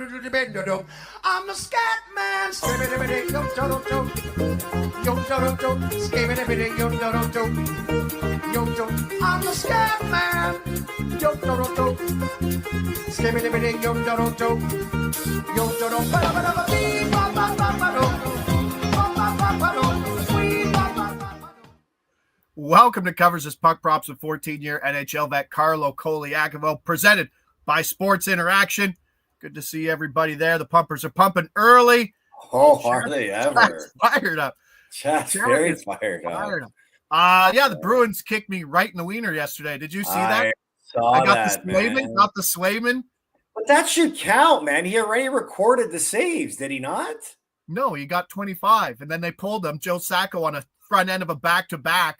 I'm the scat man. I'm the scat man. Welcome to Covers This Puck Props with 14-year NHL vet Carlo Colaiacovo, presented by Sports Interaction. Good to see everybody there. The pumpers are pumping early. Oh, are they ever? Fired up. Chat's very fired up. Yeah, the Bruins kicked me right in the wiener yesterday. Did you see that? I got the Swayman. Got the Swayman. But that should count, man. He already recorded the saves, did he not? No, he got 25, and then they pulled him, Joe Sacco, on a front end of a back-to-back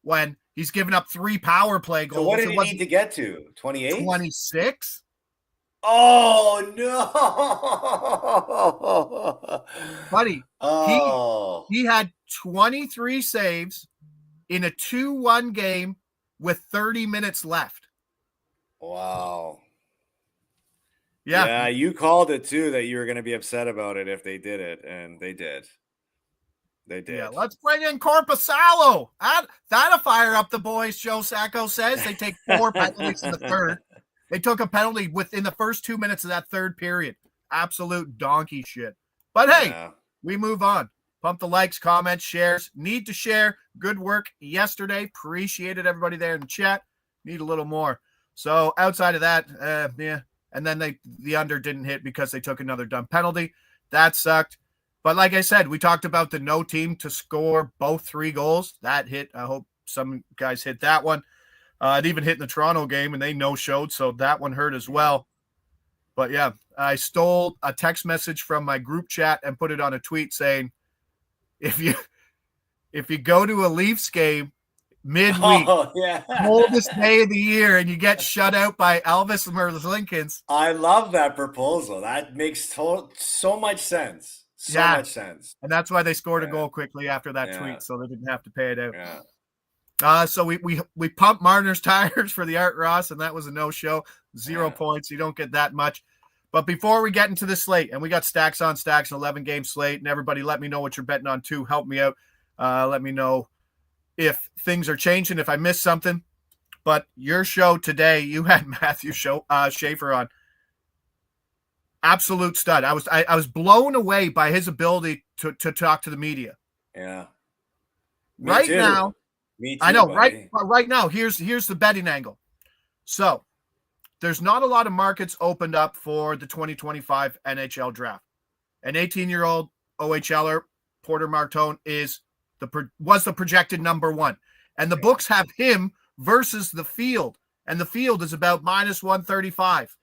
when he's given up 3 power play goals. So what did he need to get to? 28? 26? Oh, no. Buddy, he had 23 saves in a 2-1 game with 30 minutes left. Wow. Yeah, you called it too, that you were going to be upset about it if they did it, and they did. They did. Yeah, let's bring in Corpusalo. That'll fire up the boys, Joe Sacco says. They take 4 penalties in the third. They took a penalty within the first 2 minutes of that third period. Absolute donkey shit. But hey, we move on. Pump the likes, comments, shares. Need to share. Good work yesterday. Appreciated everybody there in the chat. Need a little more. So outside of that, yeah. And then the under didn't hit because they took another dumb penalty. That sucked. But like I said, we talked about the no team to score both 3 goals. That hit. I hope some guys hit that one. It even hit in the Toronto game, and they no-showed, so that one hurt as well. But yeah, I stole a text message from my group chat and put it on a tweet saying, if you go to a Leafs game midweek, coldest day of the year, and you get shut out by Elvis Merzlikins. I love that proposal. That makes so much sense. Much sense. And that's why they scored a goal quickly after that tweet, so they didn't have to pay it out. Yeah. So we pumped Marner's tires for the Art Ross, and that was a no-show. 0 points. You don't get that much. But before we get into the slate, and we got stacks on stacks, an 11-game slate, and everybody let me know what you're betting on too. Help me out. Let me know if things are changing, if I missed something. But your show today, you had Matthew Schaefer on. Absolute stud. I was blown away by his ability to talk to the media. Yeah. Me too. Now, me too, I know, buddy. right now, here's the betting angle. So there's not a lot of markets opened up for the 2025 NHL draft. An 18-year-old OHLer, Porter Martone, was the projected number 1. And the books have him versus the field. And the field is about -135.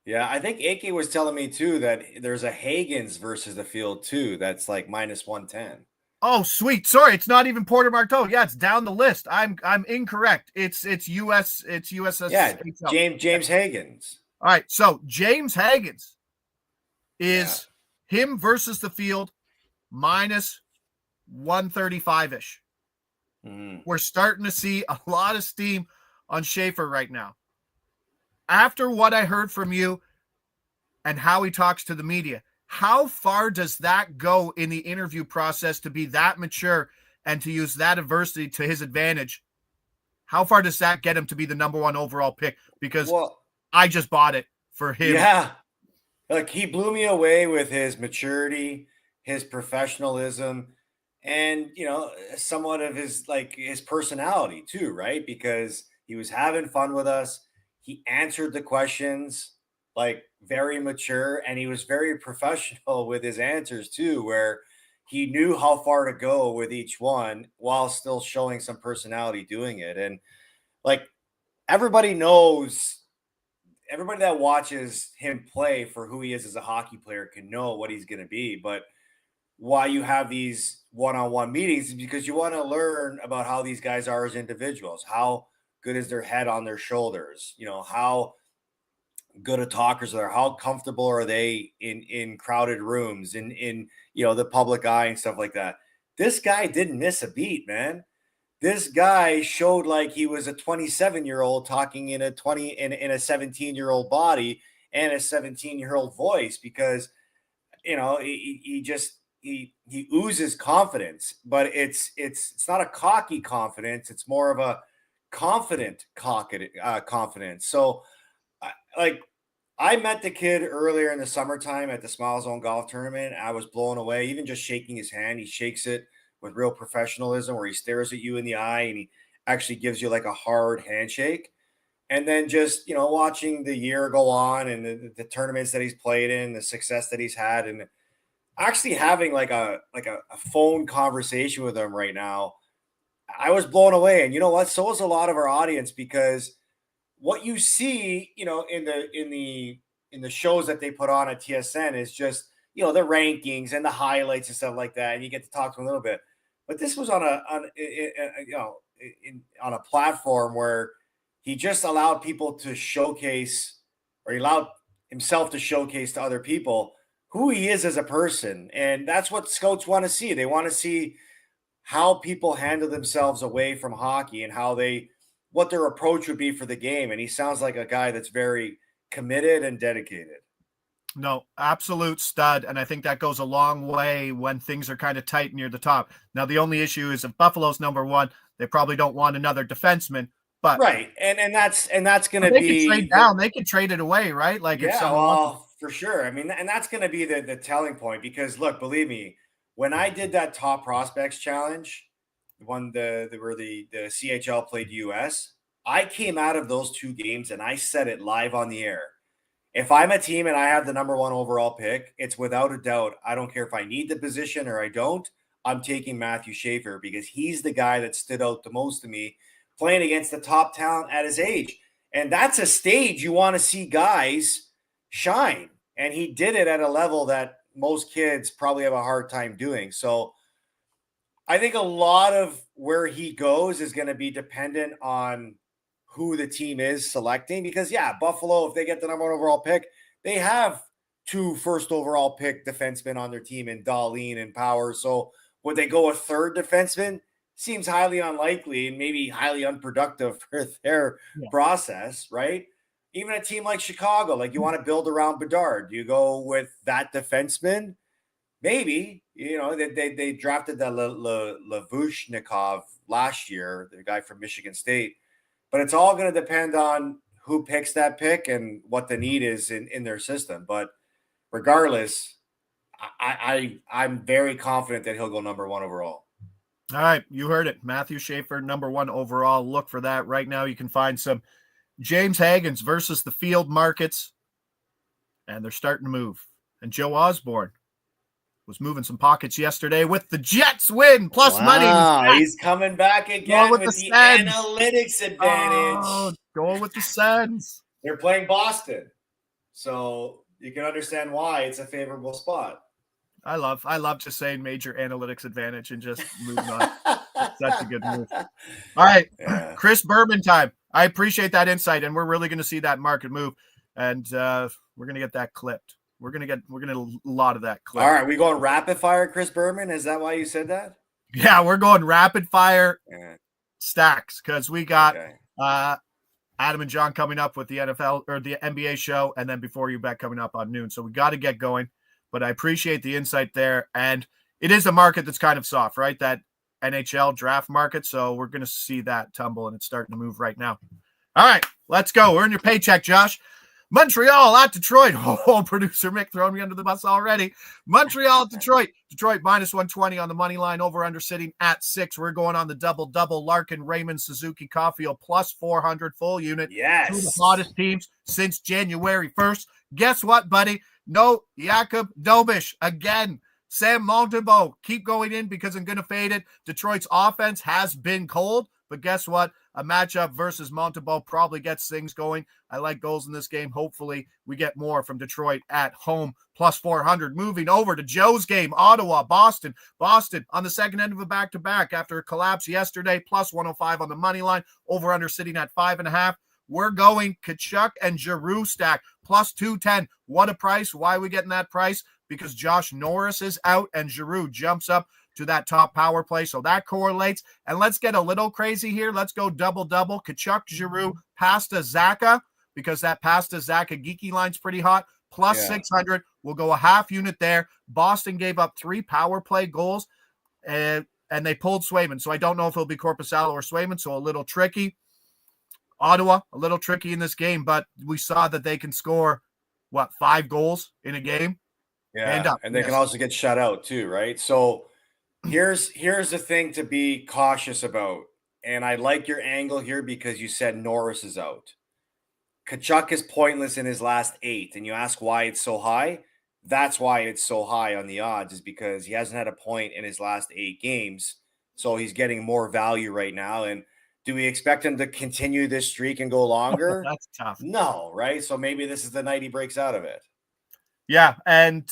Yeah, I think Ake was telling me too that there's a Hagens versus the field too. That's like -110. Oh, sweet. Sorry, it's not even Porter Martone. Yeah, it's down the list. I'm incorrect. It's US. It's USS. Yeah, James Hagens. All right, so James Hagens is him versus the field -135-ish. We're starting to see a lot of steam on Schaefer right now. After what I heard from you and how he talks to the media, how far does that go in the interview process to be that mature and to use that adversity to his advantage? How far does that get him to be the number 1 overall pick? Because I just bought it for him. Yeah. Like, he blew me away with his maturity, his professionalism, and, somewhat of his personality too, right? Because he was having fun with us. He answered the questions very mature, and he was very professional with his answers too, where he knew how far to go with each one while still showing some personality doing it. And everybody knows, everybody that watches him play for who he is as a hockey player can know what he's going to be. But why you have these one-on-one meetings is because you want to learn about how these guys are as individuals. How good is their head on their shoulders? How good of talkers are they? How comfortable are they in crowded rooms, in the public eye and stuff like that? This guy didn't miss a beat, man. This guy showed like he was a 27-year-old talking in a 17-year-old body, and a 17-year-old voice because, he oozes confidence, but it's not a cocky confidence. It's more of a confident confidence. So I met the kid earlier in the summertime at the Smile Zone Golf Tournament. I was blown away, even just shaking his hand. He shakes it with real professionalism where he stares at you in the eye and he actually gives you like a hard handshake. And then just, watching the year go on and the tournaments that he's played in, the success that he's had, and actually having like a phone conversation with him right now, I was blown away. And you know what? So was a lot of our audience, because what you see, in the shows that they put on at TSN is just, the rankings and the highlights and stuff like that, and you get to talk to them a little bit. But this was on a platform where he just allowed people to showcase, or he allowed himself to showcase to other people who he is as a person. And that's what scouts want to see. They want to see how people handle themselves away from hockey and what their approach would be for the game. And he sounds like a guy that's very committed and dedicated. No, absolute stud. And I think that goes a long way when things are kind of tight near the top. Now, the only issue is if Buffalo's number one, they probably don't want another defenseman. But right. And that's going to be trade down. They can trade it away, right? Like, yeah, well, for sure. I mean, and that's going to be the telling point, because look, believe me, when I did that top prospects challenge, where the CHL played US, I came out of those two games and I said it live on the air. If I'm a team and I have the number one overall pick, it's without a doubt, I don't care if I need the position or I don't, I'm taking Matthew Schaefer, because he's the guy that stood out the most to me, playing against the top talent at his age. And that's a stage you want to see guys shine. And he did it at a level that most kids probably have a hard time doing. So I think a lot of where he goes is going to be dependent on who the team is selecting, because Buffalo, if they get the number one overall pick, they have 2 first overall pick defensemen on their team in Dahlin and Power. So would they go a third defenseman? Seems highly unlikely and maybe highly unproductive for their process, right? Even a team like Chicago, like you want to build around Bedard, you go with that defenseman. Maybe, they drafted that Lavushnikov last year, the guy from Michigan State. But it's all going to depend on who picks that pick and what the need is in their system. But regardless, I'm very confident that he'll go number one overall. All right, you heard it. Matthew Schaefer, number one overall. Look for that right now. You can find some James Haggins versus the field markets, and they're starting to move. And Joe Osborne was moving some pockets yesterday with the Jets win plus money. He's coming back again with the analytics advantage. Going with the Sens. They're playing Boston, so you can understand why it's a favorable spot. I love just saying major analytics advantage and just moving on. That's a good move. All right, Chris Berman time. I appreciate that insight, and we're really going to see that market move, and we're going to get that clipped. We're gonna get a lot of that clip. All right, we going rapid fire, Chris Berman? Is that why you said that? Yeah, we're going rapid fire stacks, because we got Adam and John coming up with the NFL or the NBA show, and then Before You Bet coming up on noon. So we got to get going. But I appreciate the insight there, and it is a market that's kind of soft, right? That NHL draft market. So we're gonna see that tumble, and it's starting to move right now. All right, let's go. Earn your paycheck, Josh. Montreal at Detroit. Oh, producer Mick throwing me under the bus already. Montreal at Detroit. Detroit minus 120 on the money line. Over under sitting at 6. We're going on the double. Larkin, Raymond, Suzuki, Caulfield plus 400 full unit. Yes. 2 of the hottest teams since January 1st. Guess what, buddy? No Jakub Dobish again. Sam Montembeault, keep going in because I'm going to fade it. Detroit's offense has been cold, but guess what? A matchup versus Montembeault probably gets things going. I like goals in this game. Hopefully, we get more from Detroit at home. Plus 400. Moving over to Joe's game. Ottawa, Boston. Boston on the second end of a back-to-back after a collapse yesterday. Plus 105 on the money line. Over-under sitting at 5.5. We're going Tkachuk and Giroux stack. Plus 210. What a price. Why are we getting that price? Because Josh Norris is out and Giroux jumps up to that top power play. So that correlates. And let's get a little crazy here. Let's go double. Tkachuk, Giroux, Pasta, Zaka. because that Pasta Zach Geeky line's pretty hot. Plus 600. We'll go a half unit there. Boston gave up 3 power play goals, and they pulled Swayman. So I don't know if it'll be Korpisalo or Swayman, so a little tricky. Ottawa, a little tricky in this game, but we saw that they can score, 5 goals in a game? Yeah, and they can also get shut out too, right? So here's the thing to be cautious about. And I like your angle here because you said Norris is out. Tkachuk is pointless in his last 8, and you ask why it's so high. That's why it's so high on the odds, is because he hasn't had a point in his last 8 games. So he's getting more value right now. And do we expect him to continue this streak and go longer? That's tough. No, right? So maybe this is the night he breaks out of it. Yeah, and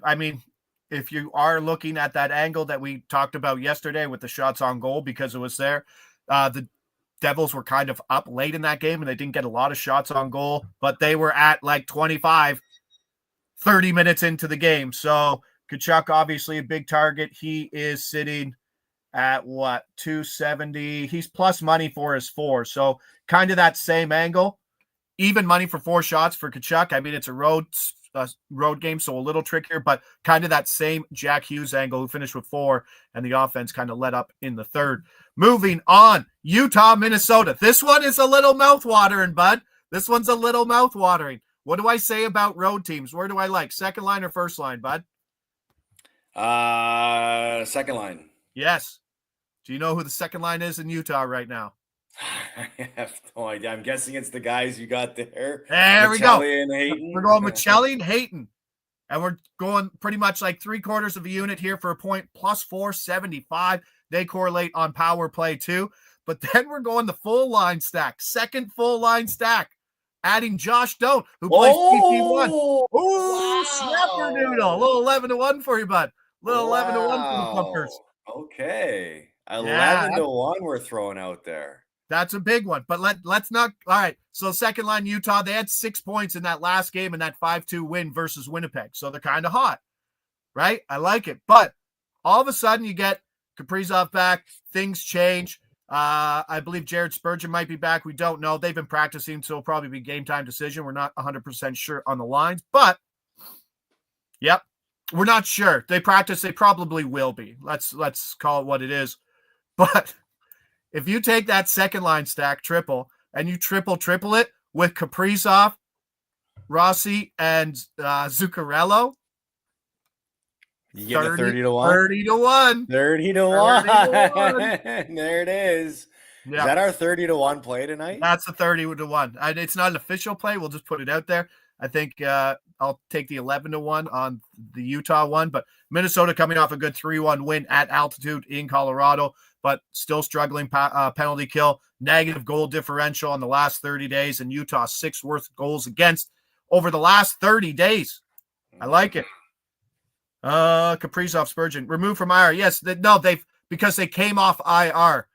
I mean, if you are looking at that angle that we talked about yesterday with the shots on goal, because it was there, the Devils were kind of up late in that game and they didn't get a lot of shots on goal, but they were at like 25, 30 minutes into the game. So Tkachuk, obviously a big target. He is sitting at 270. He's plus money for his 4. So kind of that same angle, even money for 4 shots for Tkachuk. I mean, it's a road game, so a little trickier, but kind of that same Jack Hughes angle, who finished with 4, and the offense kind of let up in the third. Moving on, Utah, Minnesota. This one is a little mouth-watering, bud. This one's a little mouth-watering. What do I say about road teams? Where do I like? Second line or first line, bud? Second line. Yes. Do you know who the second line is in Utah right now? I have no idea. I'm guessing it's the guys you got there. There we go. We're going with Michelli and Hayton. And we're going pretty much like 3/4 of a unit here for a point, plus 475. They correlate on power play too. But then we're going the full line stack. Second full line stack. Adding Josh Doan, who plays PP1. Ooh, wow. Snapper noodle. A little 11-1 for you, bud. A little 11-1 for the Pumpers. Okay. 11-1 we're throwing out there. That's a big one, but let's not. All right, so second line Utah, they had 6 points in that last game in that 5-2 win versus Winnipeg, so they're kind of hot, right? I like it, but all of a sudden you get Kaprizov back, things change. I believe Jared Spurgeon might be back. We don't know. They've been practicing, so it'll probably be game time decision. We're not 100% sure on the lines, but yep, we're not sure. They practice. They probably will be. Let's call it what it is, but. If you take that second line stack triple and you triple it with Kaprizov, Rossi, and Zuccarello, you get 30-1. 30-1. 30-1. There it is. Yeah. Is that our 30-1 play tonight? That's a 30-1. It's not an official play. We'll just put it out there. I think I'll take the 11-1 on the Utah one, but Minnesota coming off a good 3-1 win at altitude in Colorado, but still struggling penalty kill, negative goal differential in the last 30 days, and Utah 6th worst goals against over the last 30 days. I like it. Kaprizov, Spurgeon removed from IR. Yes, because they came off IR,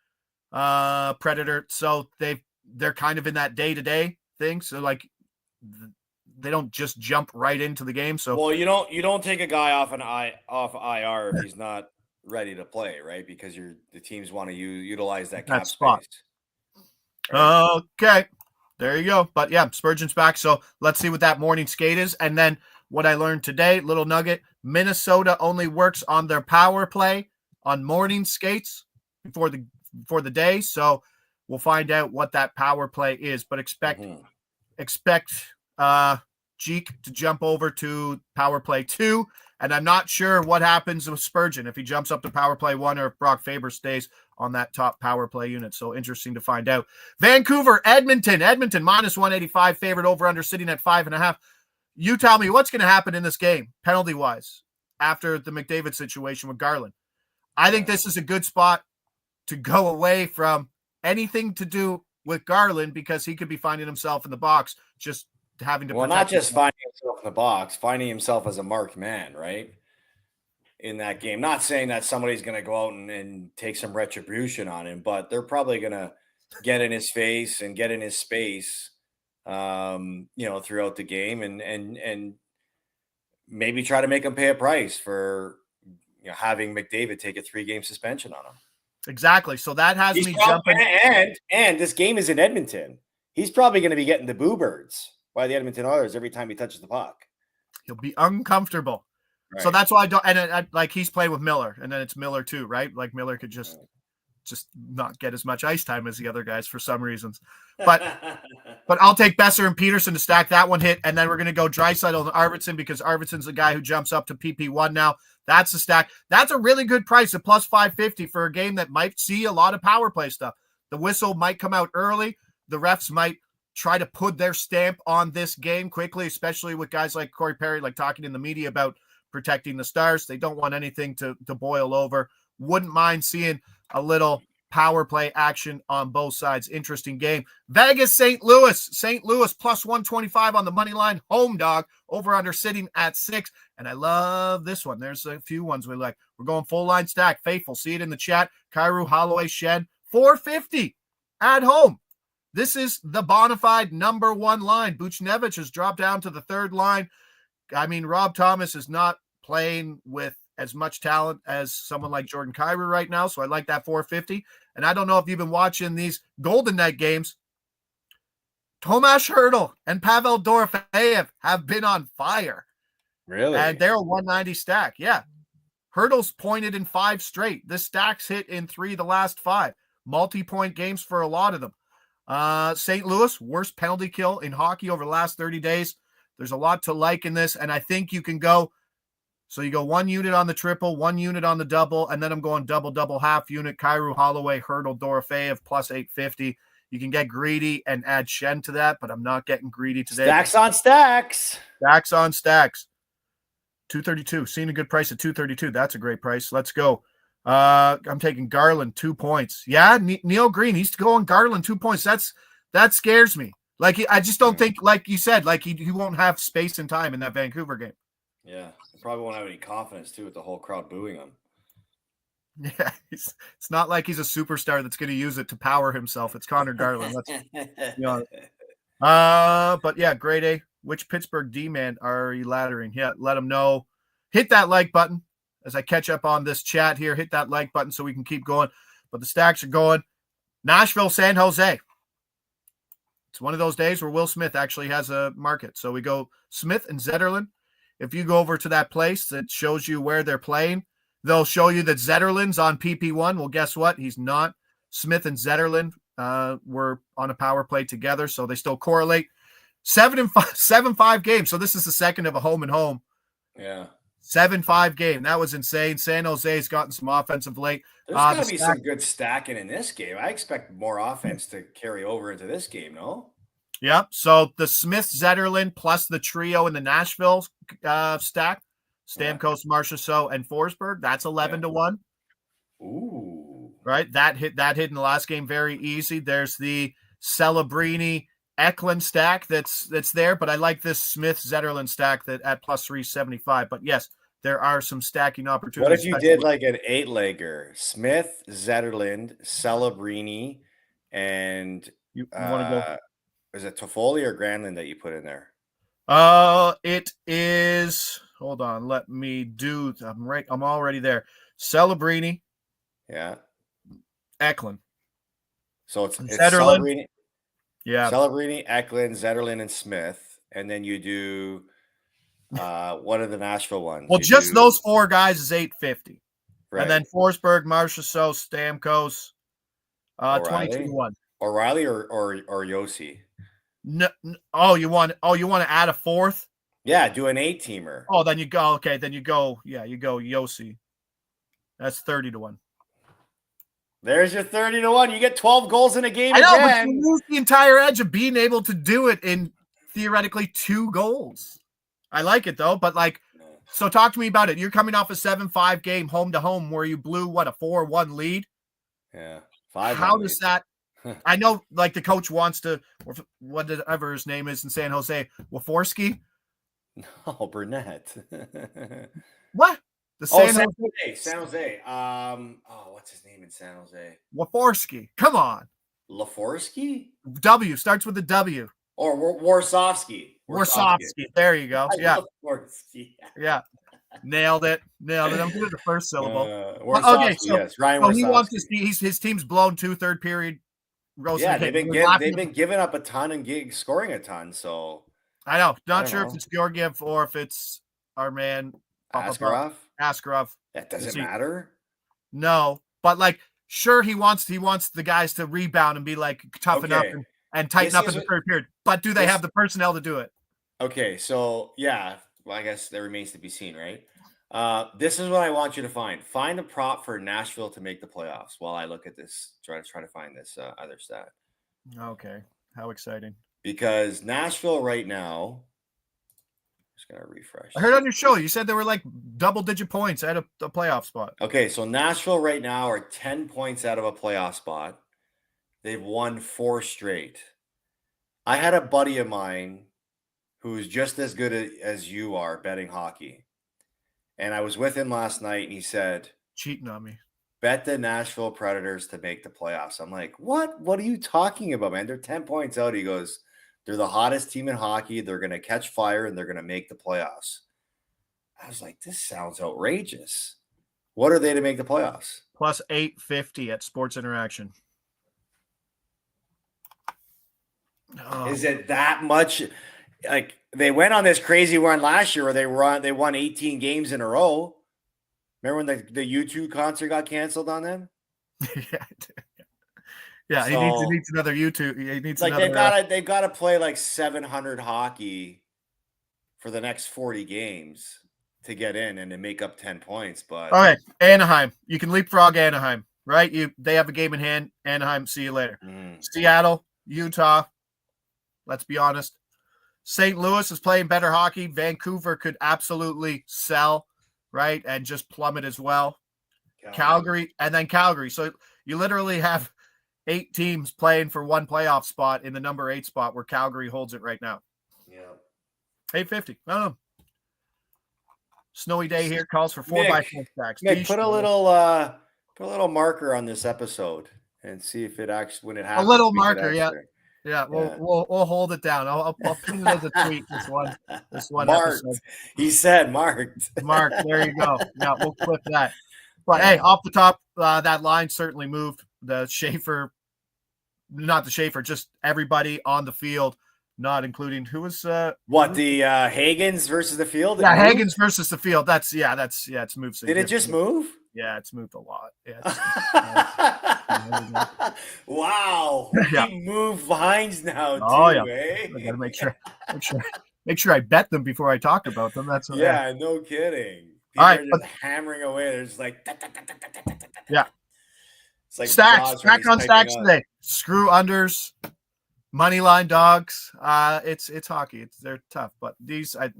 Predator. So they're kind of in that day-to-day thing. So like they don't just jump right into the game. So well, you don't take a guy off IR if he's not ready to play, right? Because the teams want to utilize that cap spot. Space. Right? Okay, there you go. But yeah, Spurgeon's back. So let's see what that morning skate is. And then what I learned today, little nugget: Minnesota only works on their power play on morning skates before the day. So we'll find out what that power play is. But expect Jeek to jump over to power play 2. And I'm not sure what happens with Spurgeon, if he jumps up to power play 1 or if Brock Faber stays on that top power play unit. So interesting to find out. Vancouver, Edmonton minus 185 favorite, over under sitting at 5.5. You tell me what's going to happen in this game penalty wise after the McDavid situation with Garland. I think this is a good spot to go away from anything to do with Garland, because he could be finding himself in the box just having to not just finding himself in the box, finding himself as a marked man, right? In that game. Not saying that somebody's going to go out and take some retribution on him, but they're probably going to get in his face and get in his space, throughout the game and maybe try to make him pay a price for having McDavid take a 3-game suspension on him. Exactly. So that has me jumping. And this game is in Edmonton. he's probably going to be getting the boo birds by the Edmonton Oilers every time he touches the puck. He'll be uncomfortable. Right. So that's why I don't. And like he's playing with Miller, and then it's Miller too, right? Like Miller could just not get as much ice time as the other guys for some reasons. But I'll take Besser and Peterson to stack that one hit, and then we're going to go Draisaitl and Arvidsson because Arvidsson's the guy who jumps up to PP1 now. That's a stack. That's a really good price at plus 550 for a game that might see a lot of power play stuff. The whistle might come out early. The refs might try to put their stamp on this game quickly, especially with guys like Corey Perry, like talking in the media about protecting the Stars. They don't want anything to boil over. Wouldn't mind seeing a little power play action on both sides. Interesting game. Vegas, St. Louis. St. Louis plus 125 on the money line. Home dog. Over under sitting at 6. And I love this one. There's a few ones we like. We're going full line stack. Faithful. See it in the chat. Kyrou, Holloway, Shen. 450 at home. This is the bona fide number one line. Buchnevich has dropped down to the third line. I mean, Rob Thomas is not playing with as much talent as someone like Jordan Kyrou right now, so I like that 450. And I don't know if you've been watching these Golden Knight games. Tomas Hertl and Pavel Dorofeyev have been on fire. Really? And they're a 190 stack. Yeah. Hertl's pointed in 5 straight. This stack's hit in 3 the last 5. Multi-point games for a lot of them. St. Louis, worst penalty kill in hockey over the last 30 days. There's a lot to like in this, and I think you can go. So you go 1 unit on the triple, 1 unit on the double, and then I'm going double, half unit. Kyrou, Holloway, Hertl, Dorofeyev, plus 850. You can get greedy and add Shen to that, but I'm not getting greedy today. Stacks on stacks. Stacks on stacks. 232. Seeing a good price at 232. That's a great price. Let's go. I'm taking Garland 2 points. Yeah, Neil Green. He's going Garland 2 points. That scares me. Like I just don't think, like you said, like he won't have space and time in that Vancouver game. Yeah, he probably won't have any confidence too with the whole crowd booing him. Yeah, it's not like he's a superstar that's going to use it to power himself. It's Connor Garland. Let's be honest. But yeah, grade A. Which Pittsburgh D-man are you laddering? Yeah, let them know. Hit that like button as I catch up on this chat here. Hit that like button so we can keep going. But the stacks are going. Nashville, San Jose. It's one of those days where Will Smith actually has a market. So we go Smith and Zetterlund. If you go over to that place that shows you where they're playing, they'll show you that Zetterlund's on PP1. Well, guess what? He's not. Smith and Zetterlund were on a power play together, so they still correlate. 7-5 games. So this is the second of a home and home. Yeah. 7-5 game. That was insane. San Jose's gotten some offensive late. There's got to be some good stacking in this game. I expect more offense to carry over into this game, no? Yeah. So the Smith, Zetterlund plus the trio in the Nashville stack, Stamkos, Marchessault, and Forsberg. That's 11-1. Ooh. Right. That hit in the last game very easy. There's the Celebrini Eklund stack that's there, but I like this Smith Zetterlund stack that at plus 375. But yes, there are some stacking opportunities. What if you did like an 8-legger? Smith, Zetterlund, Celebrini, and you want to go? Is it Toffoli or Granlund that you put in there? It is. Hold on, let me do. I'm already there. Celebrini, yeah, Eklund. So it's Zetterlund. Celebrini. Yeah. Celebrini, Eklund, Zetterlund, and Smith. And then you do one of the Nashville ones. Well, just those 4 guys is 850. Right. And then Forsberg, Marchessault, Stamkos, 22-1. O'Reilly or Yossi? No, you want to add a 4th? Yeah, do an 8-teamer. Oh, then you go. Okay, then you go. Yeah, you go Yossi. That's 30-1. There's your 30-1. You get 12 goals in a game. I know, again. but you lose the entire edge of being able to do it in theoretically 2 goals. I like it though, but so talk to me about it. You're coming off a 7-5 game home to home where you blew a 4-1 lead. Yeah, 5. How does that? I know, like the coach wants to, whatever his name is in San Jose, Waforski. No, Burnett. What? San Jose. What's his name in San Jose? Waforski. Come on. Laforsky? W starts with a W. Or Warsofsky. Warsofsky. There you go. Yeah. Yeah. Nailed it. I'm good at the first syllable. Okay, so yes. Ryan Warsofsky. He wants to see his team's blown 2 third period roasting. Yeah, the they've kid. We're been giving up a ton and scoring a ton. So I know. I Not don't sure know. if it's Georgiev or if it's our man Askarov. Askarov. That doesn't See, matter. no, but like, sure, he wants the guys to rebound and be like toughen up Okay. and tighten This up is in the what- third period. But do they this- have the personnel to do it? Okay, so yeah, well, I guess that remains to be seen, right? This is what I want you to find. Find a prop for Nashville to make the playoffs while I look at this. Try to find this other stat. Okay, how exciting! Because Nashville right now, just gonna refresh. I heard on your show you said they were like double-digit points out of the playoff spot. Okay, so Nashville right now are 10 points out of a playoff spot. They've won 4 straight. I had a buddy of mine who's just as good as you are betting hockey. And I was with him last night and he said, Cheating on me. bet the Nashville Predators to make the playoffs. I'm like, what? What are you talking about, man? They're 10 points out. He goes, they're the hottest team in hockey. They're going to catch fire and they're going to make the playoffs. I was like, this sounds outrageous. What are they to make the playoffs? Plus 850 at Sports Interaction. Oh. Is it that much? Like they went on this crazy run last year where they won 18 games in a row. Remember when the U2 concert got canceled on them? Yeah, So, he needs another YouTube. He needs like another. they've got to play like 700 hockey for the next 40 games to get in and to make up 10 points. But All right, Anaheim. You can leapfrog Anaheim, right? They have a game in hand. Anaheim, see you later. Seattle, Utah. Let's be honest. St. Louis is playing better hockey. Vancouver could absolutely sell, right? And just plummet as well. Calgary, and then Calgary. So you literally have 8 teams playing for one playoff spot in the number 8 spot where Calgary holds it right now. Yeah. 850. I don't know. Snowy day here calls for 4x4 stacks. Mick, put a little marker on this episode and see if it actually when it happens. A little marker, yeah. Yeah, we'll hold it down. I'll pin it as a tweet. This one marked. episode. He said marked. Mark, there you go. Yeah, we'll clip that. But hey, off the top, that line certainly moved. The Schaefer, not the Schaefer, just everybody on the field, not including who was what the Hagens versus the field. Yeah, Hagens versus the field. That's it's moved. Did it just move? Yeah, it's moved a lot. Yeah. Wow. Yeah. He moved vines now. Oh too, yeah. Eh? I gotta make sure I bet them before I talk about them. That's what no kidding. People all right, are just hammering away. They're just like yeah. It's like Stacks back on stacks today. Screw unders, money line dogs. It's hockey. They're tough, but these I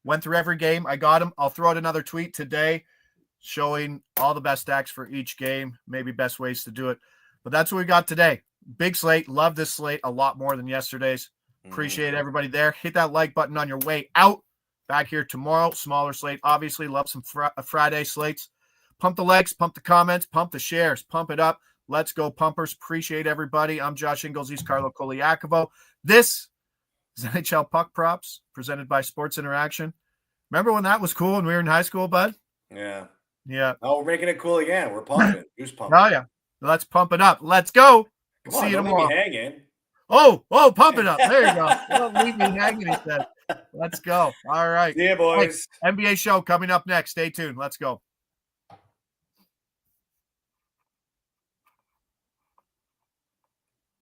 went through every game. I got them. I'll throw out another tweet today showing all the best stacks for each game, maybe best ways to do it. But that's what we got today. Big slate. Love this slate a lot more than yesterday's. Appreciate everybody there. Hit that like button on your way out. Back here tomorrow. Smaller slate. Obviously, love some Friday slates. Pump the likes, pump the comments, pump the shares, pump it up. Let's go, pumpers. Appreciate everybody. I'm Josh Ingles. He's Carlo Colaiacovo. This is NHL Puck Props presented by Sports Interaction. Remember when that was cool when we were in high school, bud? Yeah. Yeah. Oh, we're making it cool again. We're pumping. Who's pumping? Oh, yeah. Let's pump it up. Let's go. Come See on, you don't tomorrow. leave me hanging. Oh, pump it up. There you go. Don't leave me hanging, he said. Let's go. All right. See ya, boys. Hey, NBA show coming up next. Stay tuned. Let's go.